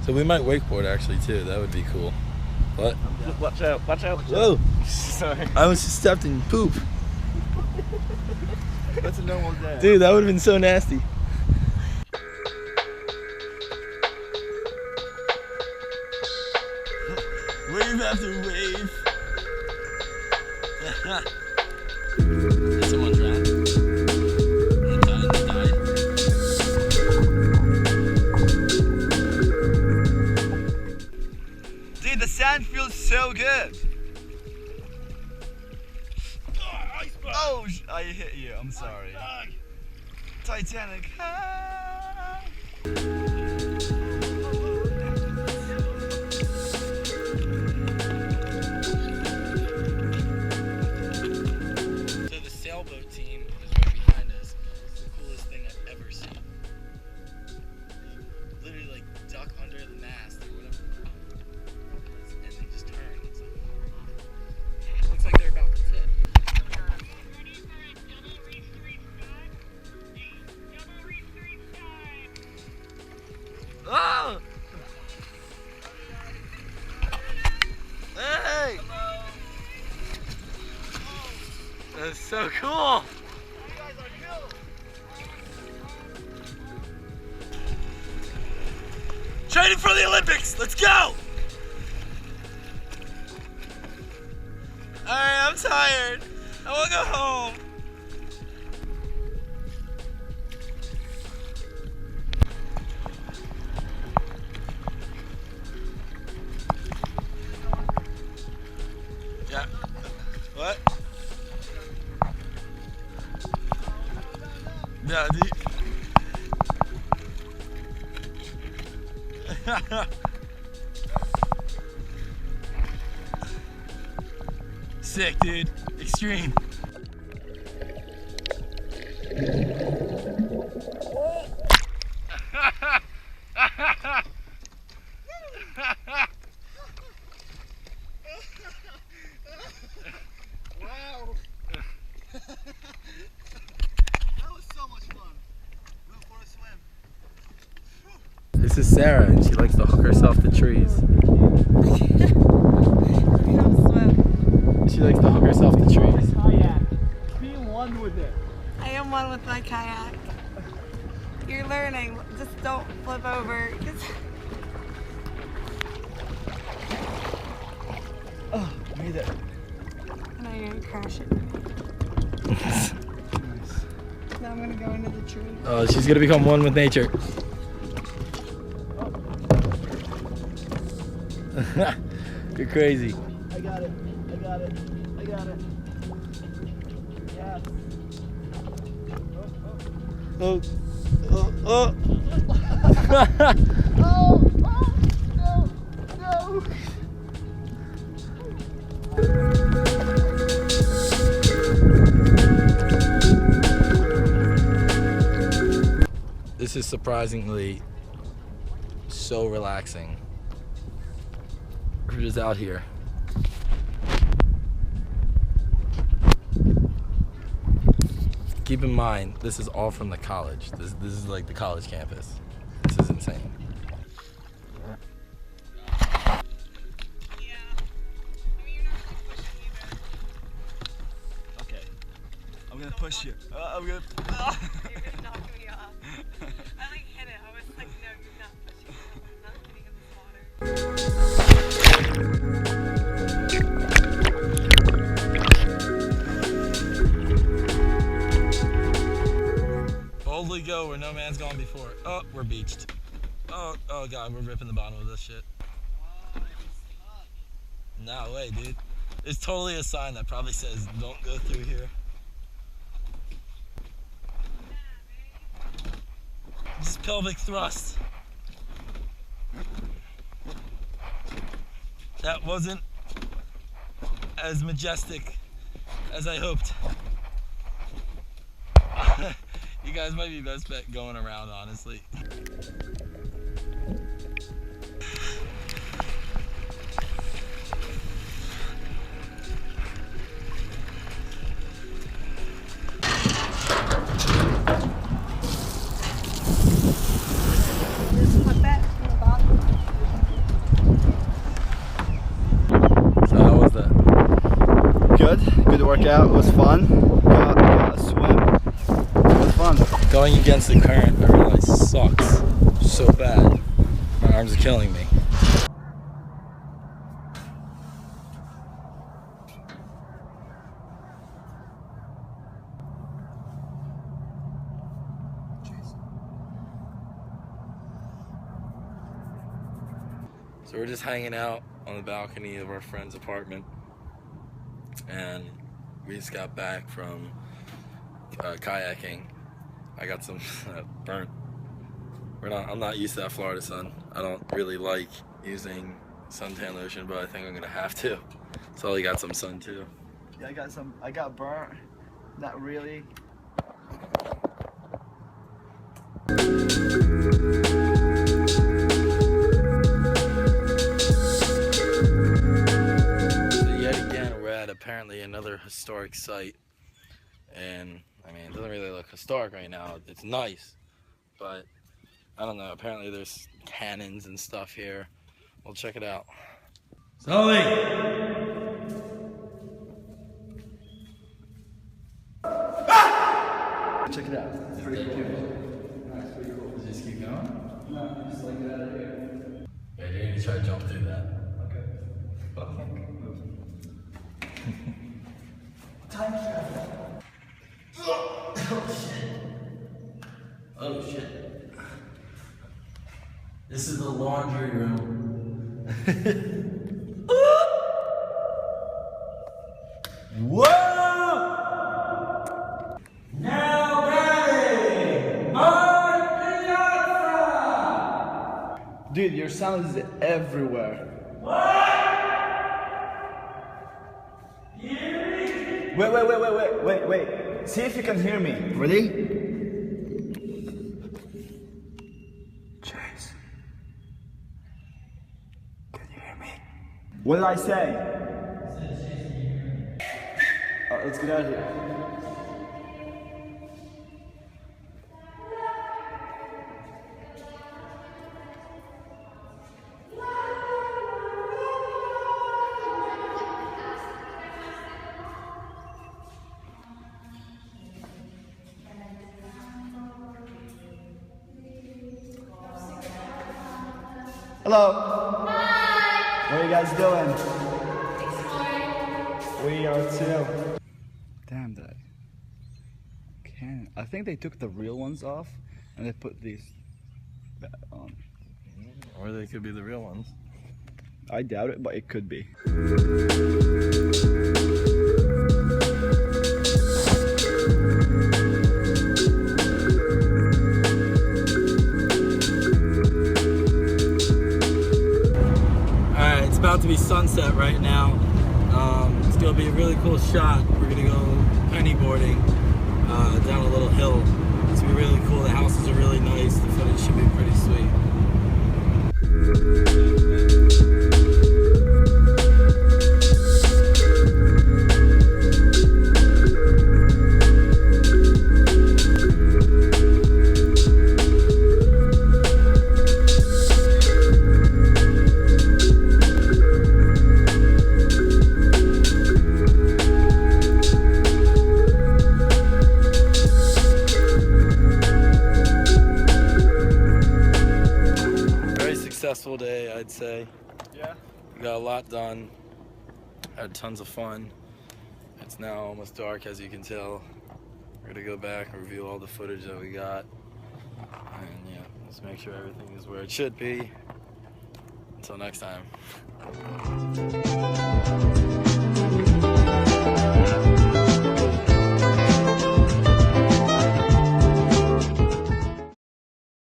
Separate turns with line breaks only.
So we might wakeboard actually too. That would be cool. What?
Watch out! Watch out!
Whoa!
Sorry.
I almost just stepped in poop.
That's a normal day.
Dude, that would have been so nasty. Wave after wave. Someone drowned. They died. Dude, the sand feels so good. Oh, I hit you. I'm sorry. Titanic. So the sailboat team is right behind us. It's the coolest thing I've ever seen. They literally like duck under the mast or whatever, and they just turn. It's like, looks like they're about to tip. Oh! Hey! Hello. That's so cool! You guys are cool! Training for the Olympics! Let's go! Alright, I'm tired. I wanna go home. Yeah. What? Yeah, sick, dude. Extreme.
Wow. That was so much fun. We went for a swim.
This is Sarah, and she likes to hook herself to trees. She likes to hook herself to trees.
Kayak. Be one with it.
I am one with my kayak. You're learning. Just don't flip over.
Oh, made it.
I know you're gonna crash it. Now I'm gonna go into the tree.
Oh, she's gonna become one with nature. You're crazy.
I got it. I got it. I got it. Yes.
Oh, oh, oh.
Oh, no, no.
This is surprisingly so relaxing. We're just out here. Keep in mind, this is all from the college. This is like the college campus. This is insane.
Okay. I'm gonna push you. I'm gonna.
You're gonna knock me off. I like hit it. I was like, no, you're not pushing me. I'm not getting in this water.
Boldly go where no man's gone before. Oh, we're beached. Oh, oh god, we're ripping the bottom of this shit. No way, dude. There's totally a sign that probably says, don't go through here. Just pelvic thrust. That wasn't as majestic as I hoped. You guys might be best bet going around, honestly.
Just put that in the bottom.
good. Good workout. It was fun. Got a swim. It was fun.
Going against the current, I realize, sucks so bad. My arms are killing me. So we're just hanging out on the balcony of our friend's apartment, and we just got back from kayaking. I got some burnt. I'm not used to that Florida sun. I don't really like using suntan lotion, but I think I'm gonna have to. So I got some sun too.
Yeah, I got burnt. Not really.
Apparently another historic site, and I mean, it doesn't really look historic right now. It's nice, but I don't know, apparently there's cannons and stuff here. We'll check it out. Suley!
Check it out. It's pretty cool.
Nice, pretty cool. Does this keep going?
No, just like that out of here.
Yeah, you're gonna try to jump through that.
Okay. Time travel.
Oh shit. Oh shit. This is the laundry room. Whoa! Now batting!
Dude, your sound is everywhere.
What?
Wait. See if you can hear me. Ready? Chase. Can you hear me? What did I say? Let's get out of here. Hello. Hi. What are you guys doing? Exploring. We are too. Damn that. Cannon. I think they took the real ones off and they put these back on.
Or they could be the real ones.
I doubt it, but it could be.
About to be sunset right now. It's gonna be a really cool shot. We're gonna go penny boarding down a little hill. It's gonna be really cool. The houses are really nice. The footage should be pretty sweet. Successful day, I'd say.
Yeah.
We got a lot done. Had tons of fun. It's now almost dark, as you can tell. We're gonna go back and review all the footage that we got. And yeah, let's make sure everything is where it should be. Until next time.